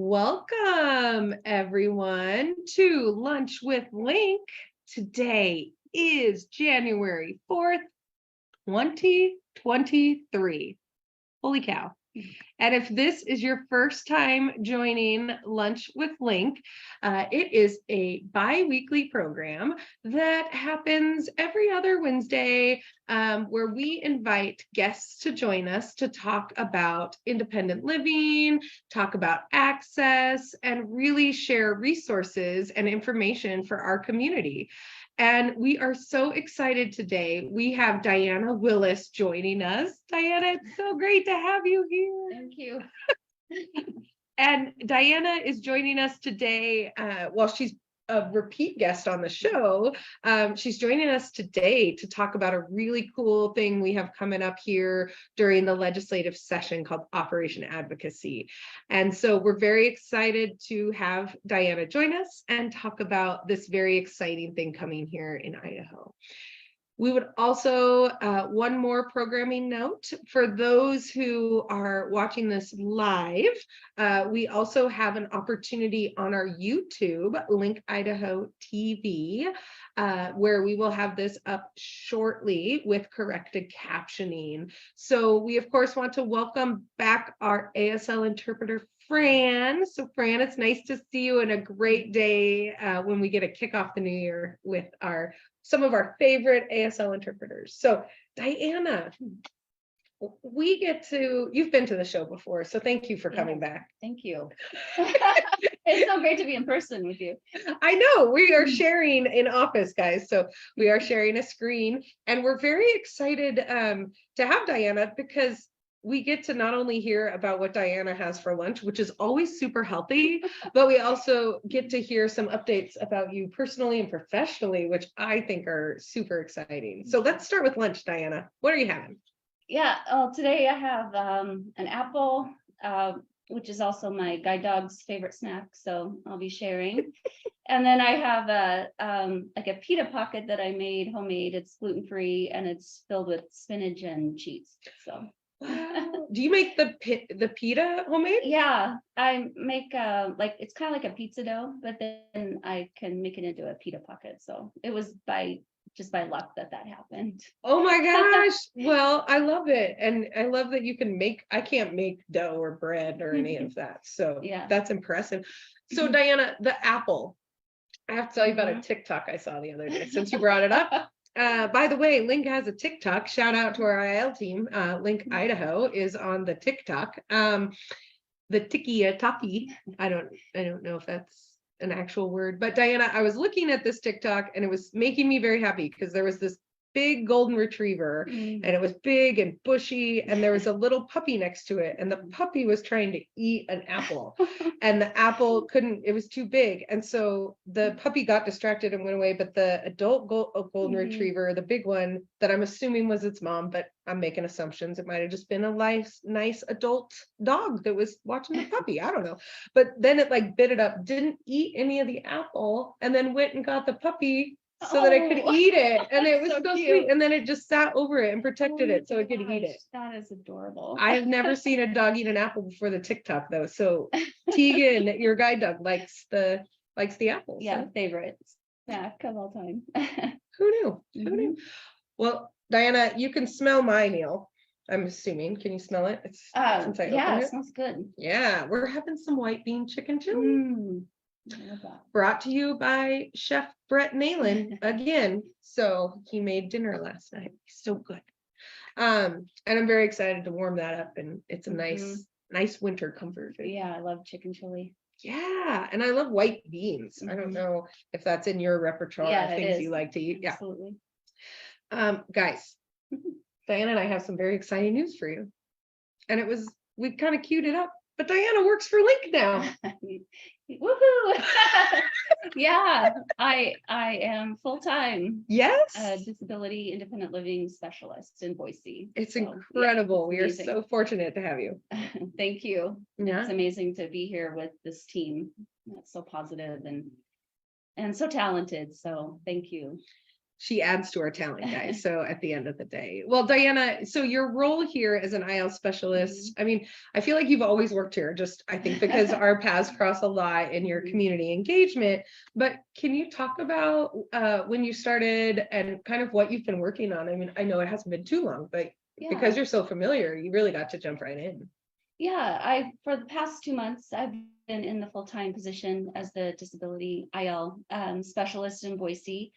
Welcome, everyone, to Lunch with LINC. Today is January 4th, 2023. Holy cow. And if this is your first time joining Lunch with LINC, it is a bi-weekly program that happens every other Wednesday, where we invite guests to join us to talk about independent living, talk about access, and really share resources and information for our community. And we are so excited today. We have Dianna Willis joining us. Dianna, it's so great to have you here. Thank you. And Dianna is joining us today. Well, she's a repeat guest on the show. She's joining us today to talk about a really cool thing we have coming up here during the legislative session called Operation Advocacy. And so we're very excited to have Dianna join us and talk about this very exciting thing coming here in Idaho. We would also, one more programming note, for those who are watching this live, we also have an opportunity on our YouTube, LINC Idaho TV, where we will have this up shortly with corrected captioning. So we, of course, want to welcome back our ASL interpreter, Fran. So Fran, it's nice to see you, and a great day when we get to kick off the new year with some of our favorite ASL interpreters. So Dianna, you've been to the show before, so thank you for coming back. Thank you. It's so great to be in person with you. I know, we are sharing in office, guys. So we are sharing a screen, and we're very excited to have Dianna, because we get to not only hear about what Dianna has for lunch, which is always super healthy, but we also get to hear some updates about you personally and professionally, which I think are super exciting. So let's start with lunch, Dianna. What are you having? Yeah, today I have an apple, which is also my guide dog's favorite snack, so I'll be sharing. And then I have like a pita pocket that I made homemade. It's gluten-free and it's filled with spinach and cheese. So. Wow. Do you make the pita homemade? Yeah, I make it's kind of like a pizza dough, but then I can make it into a pita pocket. So it was just by luck that happened. Oh my gosh. Well, I love it. And I love that you can I can't make dough or bread or any of that. So yeah, that's impressive. So Dianna, the apple, I have to tell you about a TikTok I saw the other day, since you brought it up. By the way, LINC has a TikTok. Shout out to our IL team. LINC Idaho is on the TikTok. The tiki-taki. I don't know if that's an actual word, but Dianna, I was looking at this TikTok and it was making me very happy, because there was this big golden retriever and it was big and bushy, and there was a little puppy next to it, and the puppy was trying to eat an apple and the apple couldn't, it was too big, and so the puppy got distracted and went away, but the adult golden retriever, the big one that I'm assuming was its mom, but I'm making assumptions, it might have just been a nice adult dog that was watching the puppy, I don't know, but then it like bit it up, didn't eat any of the apple, and then went and got the puppy so that it could eat it, and it was so sweet, and then it just sat over it and protected it so it could eat it. That is adorable. I have never seen a dog eat an apple before the TikTok though, so Tegan, your guide dog, likes the apples. Yeah, favorite snack of all time. Who knew? Who knew? Well, Dianna, you can smell my meal, I'm assuming. Can you smell it? It's since I opened it smells good. Yeah, we're having some white bean chicken chili. Brought to you by Chef Brett Nalen again. So he made dinner last night. So good. And I'm very excited to warm that up, and it's a nice winter comfort food. Yeah, I love chicken chili. Yeah, and I love white beans. I don't know if that's in your repertoire of things you like to eat. Absolutely. Yeah. Guys, Dianna and I have some very exciting news for you. And we kind of queued it up, but Dianna works for LINC now. Woohoo! Yeah, I am full-time. Yes. Disability independent living specialist in Boise. It's incredible. Yeah, we are so fortunate to have you. Thank you. Yeah. It's amazing to be here with this team. That's so positive and so talented. So thank you. she adds to our talent, guys. So at the end of the day, well, Dianna, so your role here as an IL specialist, I mean, I feel like you've always worked here, just I think because our paths cross a lot in your community engagement. But can you talk about when you started and kind of what you've been working on? I mean, I know it hasn't been too long, but because you're so familiar, you really got to jump right in. Yeah, for the past 2 months, I've been in the full-time position as the disability IL specialist in Boise.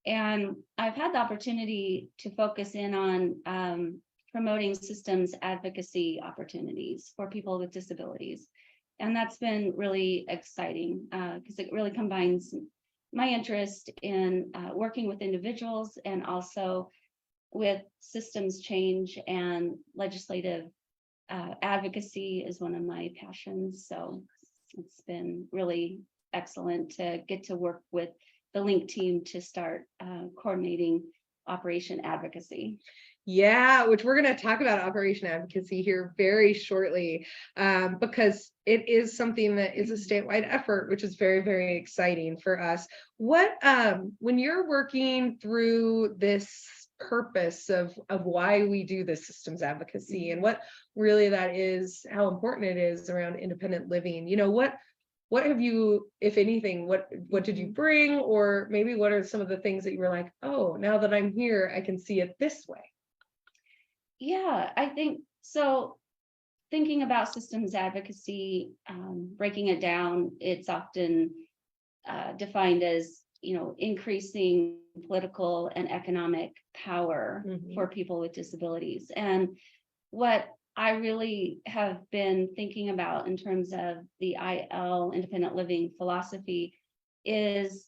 And I've had the opportunity to focus in on promoting systems advocacy opportunities for people with disabilities. And that's been really exciting because it really combines my interest in working with individuals and also with systems change, and legislative advocacy is one of my passions. So it's been really excellent to get to work with the LINC team to start coordinating Operation Advocacy. Yeah, which we're going to talk about Operation Advocacy here very shortly, because it is something that is a statewide effort, which is very, very exciting for us. What, when you're working through this purpose of why we do this systems advocacy and what really that is, how important it is around independent living, you know, what have you, if anything, what did you bring, or maybe what are some of the things that you were like, oh, now that I'm here, I can see it this way? Yeah, I think so. Thinking about systems advocacy, breaking it down, it's often defined as, increasing political and economic power for people with disabilities. And what I really have been thinking about in terms of the IL independent living philosophy is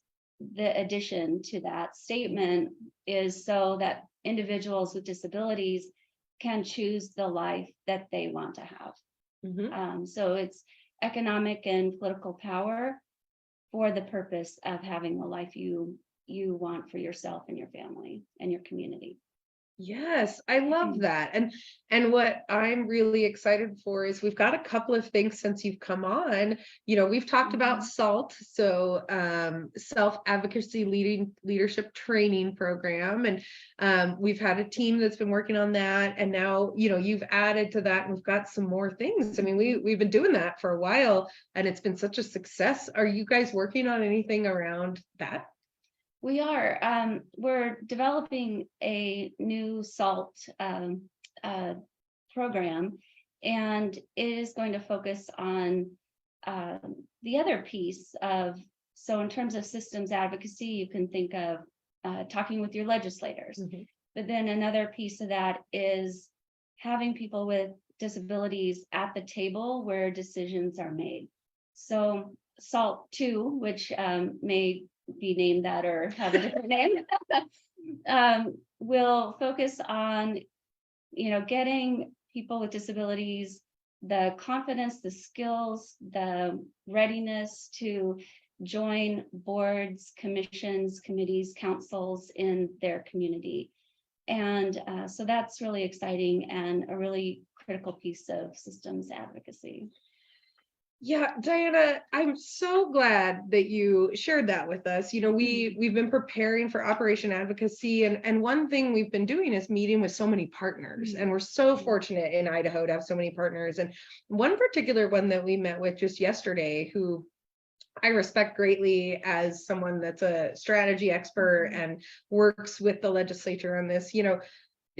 the addition to that statement is so that individuals with disabilities can choose the life that they want to have. So it's economic and political power for the purpose of having the life you want for yourself and your family and your community. Yes, I love that. And what I'm really excited for is we've got a couple of things since you've come on. We've talked about SALT, so self-advocacy leadership training program. And we've had a team that's been working on that. And now, you've added to that and we've got some more things. I mean, we've been doing that for a while and it's been such a success. Are you guys working on anything around that? We are. We're developing a new SALT program, and it is going to focus on the other piece of, so in terms of systems advocacy, you can think of talking with your legislators. But then another piece of that is having people with disabilities at the table where decisions are made. So SALT 2, which may be named that or have a different name, will focus on, getting people with disabilities the confidence, the skills, the readiness to join boards, commissions, committees, councils in their community. And so that's really exciting and a really critical piece of systems advocacy. Yeah, Dianna, I'm so glad that you shared that with us. We've been preparing for Operation Advocacy, and one thing we've been doing is meeting with so many partners, and we're so fortunate in Idaho to have so many partners. And one particular one that we met with just yesterday, who I respect greatly as someone that's a strategy expert and works with the legislature on this,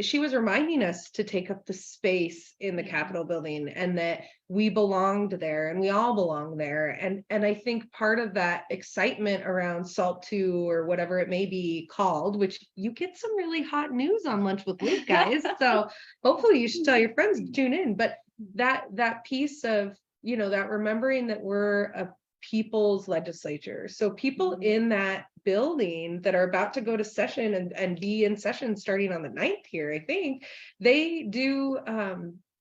she was reminding us to take up the space in the Capitol building and that we belonged there and we all belong there. And I think part of that excitement around SALT 2 or whatever it may be called, which you get some really hot news on Lunch with LINC, guys. So hopefully you should tell your friends to tune in. But that piece of, that remembering that we're a people's legislature. So people in that building that are about to go to session and be in session starting on the 9th here, I think they do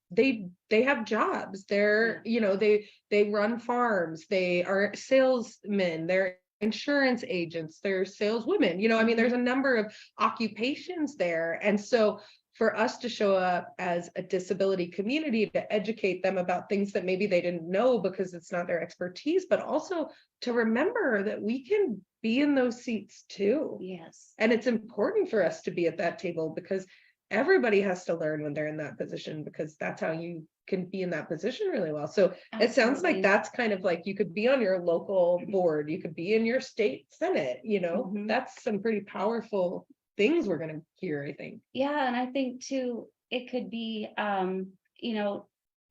they have jobs. They're they run farms, they are salesmen, they're insurance agents, they're saleswomen, I mean, there's a number of occupations there. And so for us to show up as a disability community to educate them about things that maybe they didn't know because it's not their expertise, but also to remember that we can be in those seats too. Yes. And it's important for us to be at that table because everybody has to learn when they're in that position, because that's how you can be in that position really well. So it sounds like Absolutely. that's kind of like, you could be on your local board, you could be in your state senate, Mhm. that's some pretty powerful things we're going to hear, I think. Yeah, and I think too, it could be,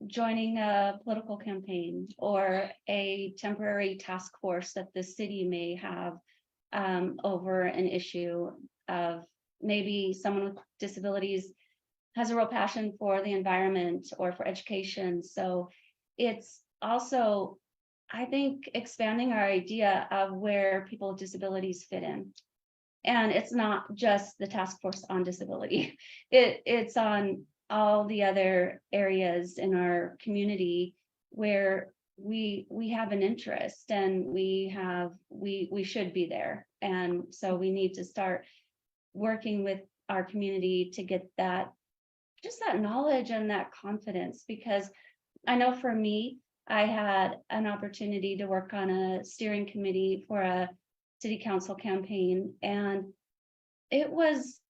joining a political campaign or a temporary task force that the city may have over an issue of maybe someone with disabilities has a real passion for the environment or for education. So it's also, I think, expanding our idea of where people with disabilities fit in. And it's not just the task force on disability. It's on all the other areas in our community where we have an interest and we should be there. And so we need to start working with our community to get that, just that knowledge and that confidence. Because I know for me, I had an opportunity to work on a steering committee for a city council campaign, and it was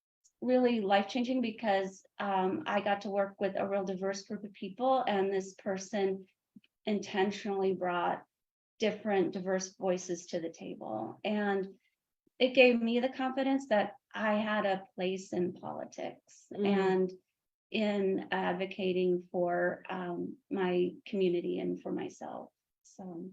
really life-changing because I got to work with a real diverse group of people, and this person intentionally brought different diverse voices to the table, and it gave me the confidence that I had a place in politics and in advocating for my community and for myself. So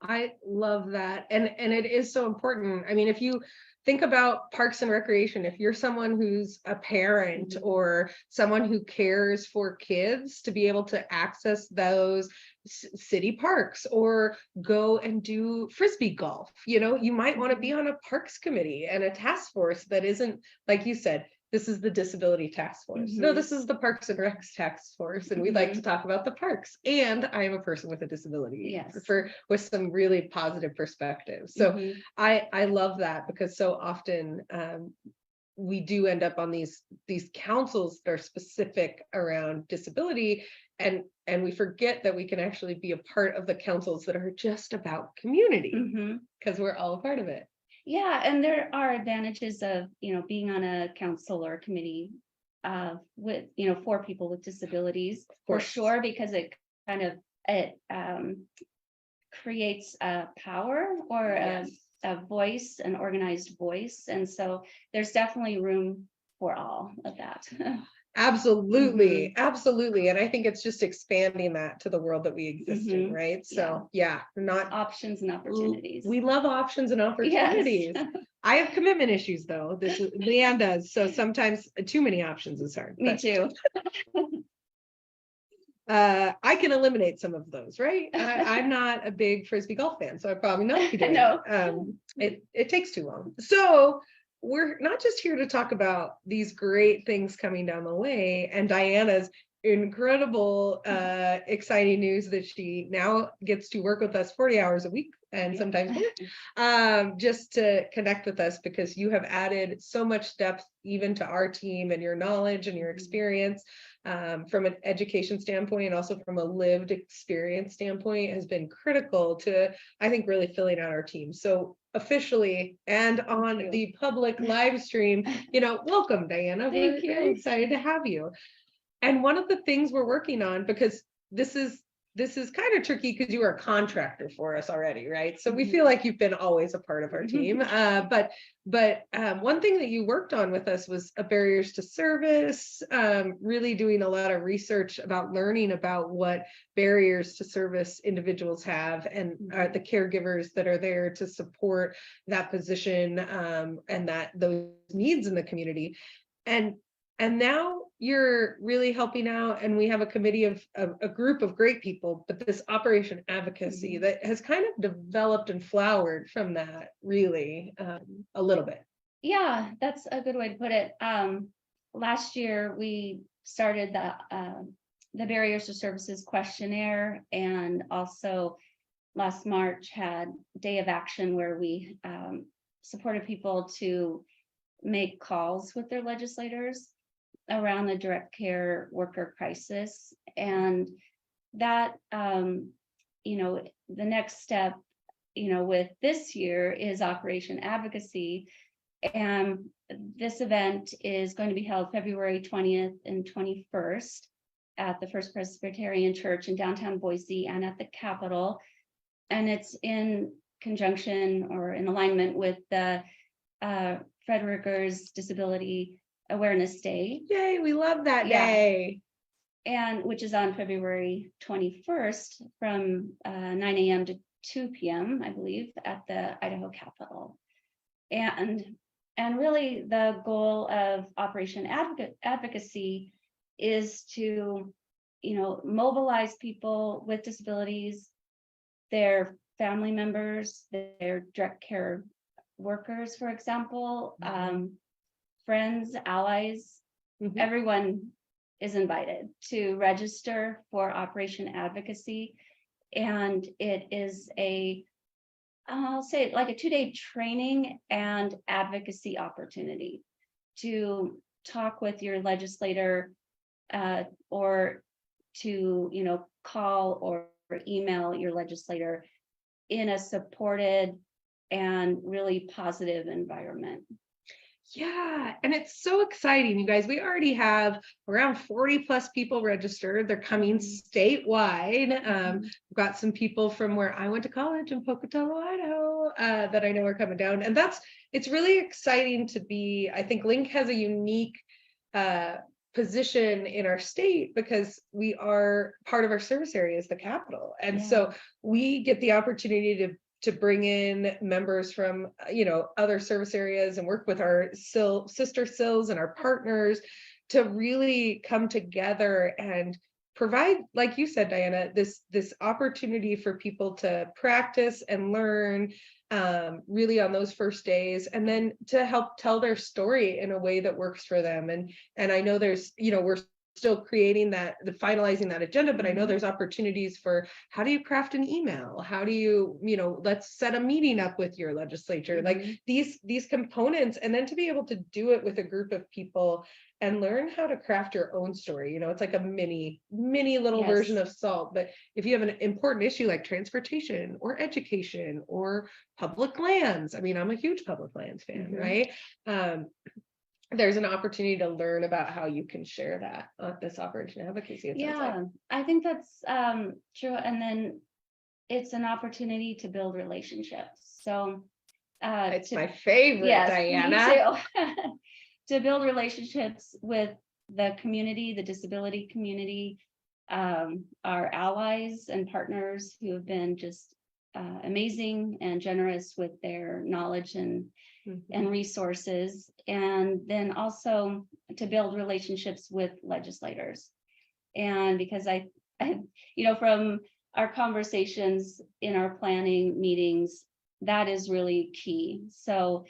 I love that. And it is so important. I mean, if you think about parks and recreation, if you're someone who's a parent or someone who cares for kids, to be able to access those city parks or go and do frisbee golf, you might want to be on a parks committee and a task force that isn't, like you said, this is the disability task force. No, this is the Parks and Recs task force, and we'd like to talk about the parks. And I am a person with a disability, yes, with some really positive perspectives. So I love that, because so often we do end up on these councils that are specific around disability, and we forget that we can actually be a part of the councils that are just about community, because we're all a part of it. Yeah, and there are advantages of, being on a council or committee with, for people with disabilities, for sure, because it kind of creates a power or a voice, an organized voice. And so there's definitely room for all of that. Absolutely. Absolutely. And I think it's just expanding that to the world that we exist in, right? So not options and opportunities. We love options and opportunities. Yes. I have commitment issues though. This is LeAnn does. So sometimes too many options is hard. Me too. I can eliminate some of those, right? I'm not a big frisbee golf fan, so I probably not be doing it. It takes too long. So we're not just here to talk about these great things coming down the way and Dianna's incredible, exciting news that she now gets to work with us 40 hours a week and sometimes more, just to connect with us, because you have added so much depth even to our team, and your knowledge and your experience from an education standpoint, and also from a lived experience standpoint, has been critical to, I think, really filling out our team. So officially and on the public live stream, welcome, Dianna. We're very excited to have you. And one of the things we're working on, because this is kind of tricky because you are a contractor for us already, right? So we feel like you've been always a part of our team. But one thing that you worked on with us was a barriers to service, really doing a lot of research about learning about what barriers to service individuals have, and the caregivers that are there to support that position and those needs in the community. And now you're really helping out, and we have a committee of a group of great people, but this Operation Advocacy that has kind of developed and flowered from that, really, a little bit. Yeah, that's a good way to put it. Last year we started the Barriers to Services questionnaire, and also last March had Day of Action, where we supported people to make calls with their legislators around the direct care worker crisis. And that, the next step with this year is Operation Advocacy. And this event is going to be held February 20th and 21st at the First Presbyterian Church in downtown Boise and at the Capitol. And it's in conjunction or in alignment with the Fred Rutgers Disability Awareness Day. Yay, we love that day. And which is on February 21st from 9 a.m. to 2 p.m., I believe, at the Idaho Capitol. And really the goal of Operation Advocacy is to, mobilize people with disabilities, their family members, their direct care workers, for example, friends, allies, everyone is invited to register for Operation Advocacy. And it is I'll say like a 2-day training and advocacy opportunity to talk with your legislator or to, call or email your legislator in a supported and really positive environment. Yeah, and it's so exciting, you guys. We already have around 40 plus people registered. They're coming statewide. We've got some people from where I went to college in Pocatello, Idaho, that I know are coming down. And it's really exciting to be, I think LINC has a unique position in our state because we are part of our service area is the Capitol. And so we get the opportunity to bring in members from, other service areas and work with our sister SILs and our partners to really come together and provide, like you said, Dianna, this opportunity for people to practice and learn really on those first days, and then to help tell their story in a way that works for them. And I know there's, we're still creating finalizing that agenda, but I know there's opportunities for how do you craft an email? How do you, let's set a meeting up with your legislature, like these components, and then to be able to do it with a group of people and learn how to craft your own story. It's like a mini little version of SALT. But if you have an important issue like transportation or education or public lands, I mean, I'm a huge public lands fan, right? There's an opportunity to learn about how you can share that this Operation Advocacy. I think that's true. And then it's an opportunity to build relationships. So it's my favorite, Dianna. Me too. To build relationships with the community, the disability community, our allies and partners who have been just amazing and generous with their knowledge and resources, and then also to build relationships with legislators. And because I from our conversations in our planning meetings, that is really key. So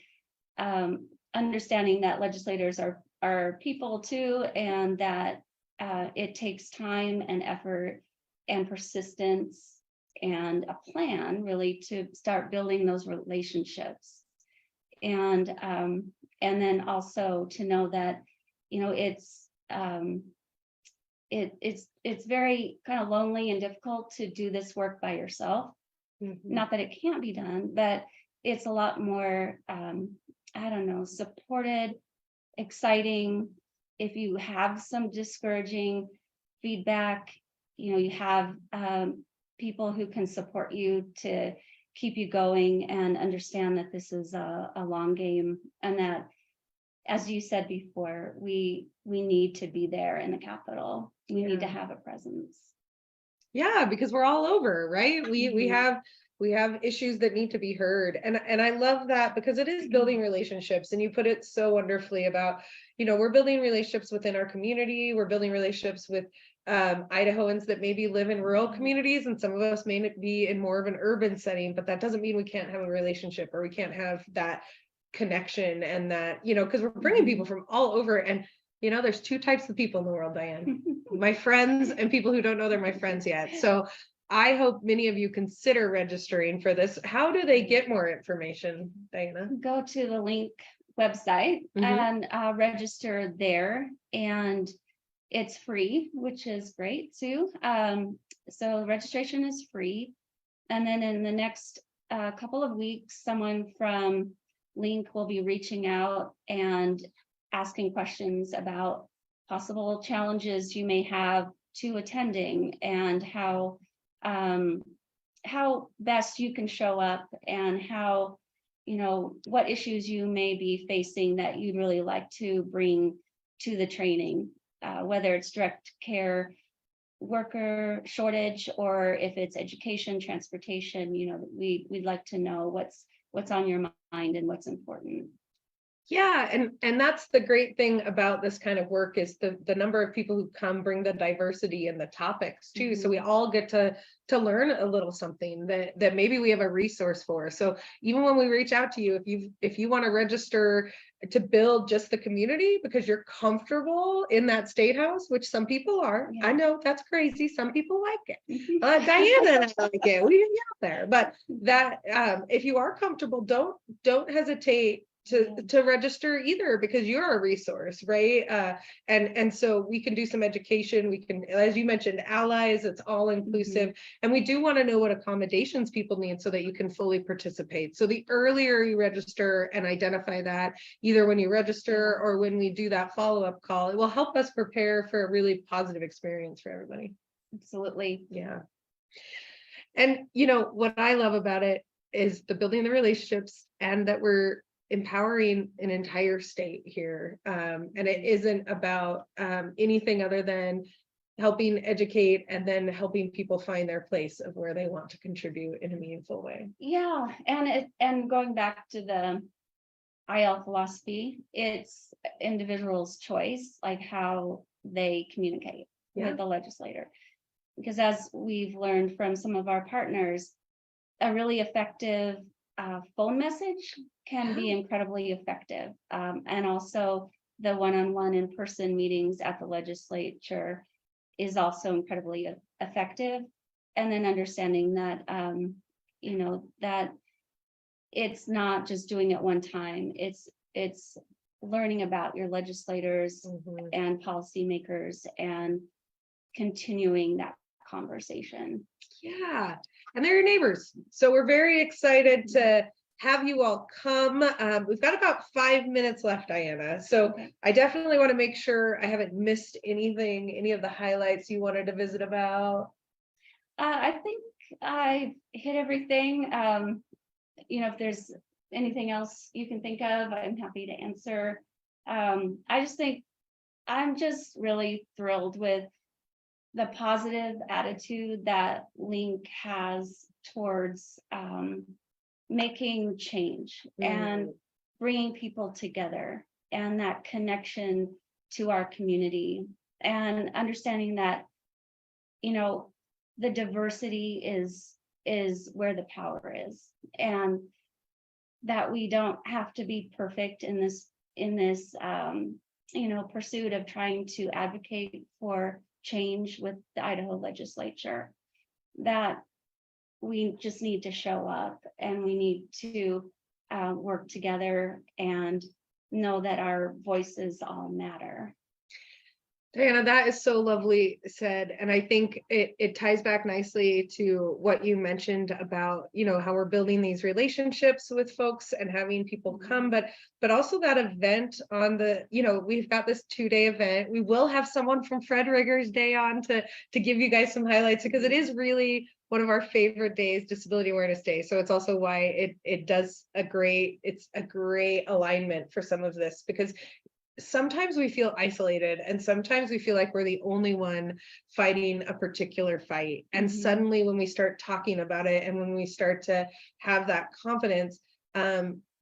understanding that legislators are people too, and that it takes time and effort and persistence and a plan really to start building those relationships. And then also to know that, it's very kind of lonely and difficult to do this work by yourself. Not that it can't be done, but it's a lot more, supported, exciting. If you have some discouraging feedback, you have people who can support you to keep you going and understand that this is a long game, and that, as you said before, we need to be there in the Capitol. We need to have a presence. Yeah, because we're all over, right? We have issues that need to be heard, and I love that because it is building relationships, and you put it so wonderfully about, we're building relationships within our community. We're building relationships with Idahoans that maybe live in rural communities, and some of us may be in more of an urban setting, but that doesn't mean we can't have a relationship or we can't have that connection, and that, because we're bringing people from all over. And there's two types of people in the world, Dianne. My friends and people who don't know they're my friends yet. So I hope many of you consider registering for this. How do they get more information, Dianna? Go to the LINC website and register there, and it's free, which is great too. So registration is free, and then in the next a couple of weeks, someone from LINC will be reaching out and asking questions about possible challenges you may have to attending, and how best you can show up, and how, what issues you may be facing that you'd really like to bring to the training, whether it's direct care worker shortage, or if it's education, transportation. We'd like to know what's on your mind and what's important. Yeah, and that's the great thing about this kind of work, is the number of people who come bring the diversity in the topics too. So we all get to learn a little something that maybe we have a resource for. So even when we reach out to you, if you want to register to build just the community because you're comfortable in that state house, which some people are. Yeah. I know that's crazy. Some people like it. Dianna and I like it. We get out there, but that if you are comfortable, don't hesitate to register either, because you're a resource, right? And so we can do some education. We can, as you mentioned, allies. It's all inclusive, and we do want to know what accommodations people need so that you can fully participate. So the earlier you register and identify that, either when you register or when we do that follow-up call, it will help us prepare for a really positive experience for everybody. Absolutely. Yeah. And what I love about it is the building the relationships, and that we're empowering an entire state here. And it isn't about anything other than helping educate and then helping people find their place of where they want to contribute in a meaningful way. Yeah, and going back to the IL philosophy, it's individual's choice, like how they communicate with the legislator. Because as we've learned from some of our partners, a really effective phone message can be incredibly effective. And also the one-on-one in-person meetings at the legislature is also incredibly effective. And then understanding that, that it's not just doing it one time, it's learning about your legislators and policymakers and continuing that conversation. Yeah, and they're your neighbors. So we're very excited to have you all come. We've got about 5 minutes left, Dianna. So I definitely want to make sure I haven't missed anything, any of the highlights you wanted to visit about. I think I hit everything. If there's anything else you can think of, I'm happy to answer. I just think I'm just really thrilled with the positive attitude that LINC has towards making change and bringing people together, and that connection to our community, and understanding that, the diversity is where the power is, and that we don't have to be perfect in this pursuit of trying to advocate for change with the Idaho legislature, that we just need to show up, and we need to work together and know that our voices all matter. Dianna, that is so lovely said. And I think it ties back nicely to what you mentioned about, how we're building these relationships with folks and having people come, but also that event on the, we've got this 2-day event. We will have someone from Fred Rigger's Day on to give you guys some highlights, because it is really one of our favorite days, Disability Awareness Day. So it's also why it's a great alignment for some of this, because sometimes we feel isolated, and sometimes we feel like we're the only one fighting a particular fight. And suddenly when we start talking about it, and when we start to have that confidence,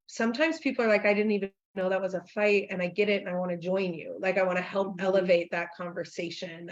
sometimes people are like, I didn't even know that was a fight, and I get it, and I want to join you. Like, I want to help elevate that conversation.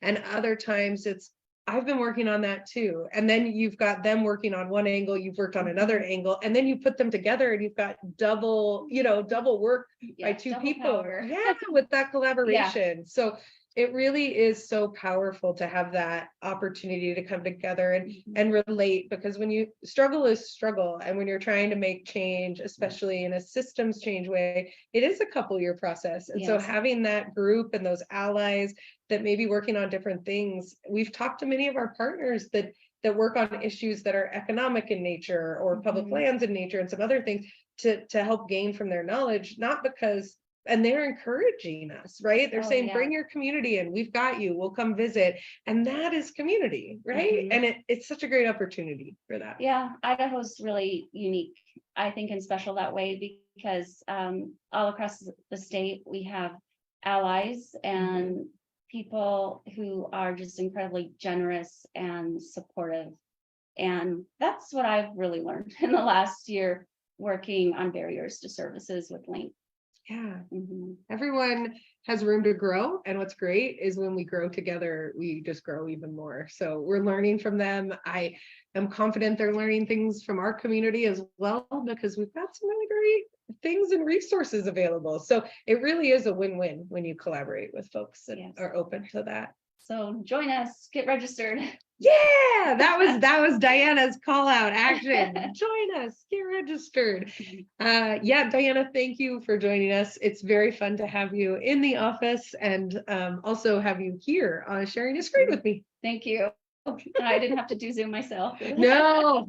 And other times it's, I've been working on that too. And then you've got them working on one angle, you've worked on another angle, and then you put them together and you've got double work by two people. Yeah, with that collaboration. Yeah. So it really is so powerful to have that opportunity to come together and relate, because when you struggle is struggle. And when you're trying to make change, especially in a systems change way, it is a couple-year process. And so having that group and those allies that may be working on different things. We've talked to many of our partners that work on issues that are economic in nature or public lands in nature and some other things to help gain from their knowledge, not because, and they're encouraging us, right? They're saying, bring your community in, we've got you, we'll come visit. And that is community, right? And it's such a great opportunity for that. Yeah, Idaho's really unique, I think, and special that way, because all across the state, we have allies and people who are just incredibly generous and supportive. And that's what I've really learned in the last year working on barriers to services with LINC. Yeah. Everyone has room to grow. And what's great is when we grow together, we just grow even more. So we're learning from them. I am confident they're learning things from our community as well, because we've got some really great things and resources available. So it really is a win-win when you collaborate with folks that are open to that. So join us, get registered. Yeah, that was Dianna's call out action. Join us, get registered. Yeah, Dianna, thank you for joining us. It's very fun to have you in the office and also have you here sharing a screen with me. Thank you. I didn't have to do Zoom myself. No,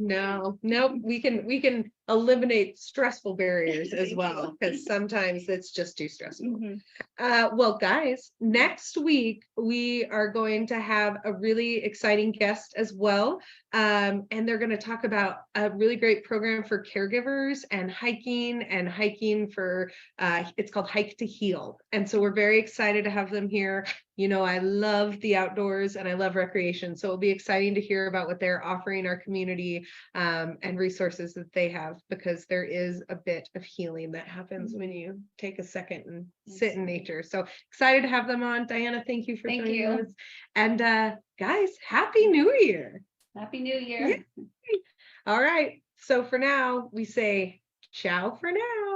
we can eliminate stressful barriers as well, because sometimes it's just too stressful. Well, guys, next week we are going to have a really exciting guest as well, and they're going to talk about a really great program for caregivers and hiking for it's called Hike to Heal, and so we're very excited to have them here. You know, I love the outdoors and I love recreation, so it'll be exciting to hear about what they're offering our community and resources that they have, because there is a bit of healing that happens when you take a second and sit in nature. So excited to have them on. Dianna, thank you for joining us. And guys, Happy New Year. Happy New Year. All right. So for now, we say ciao for now.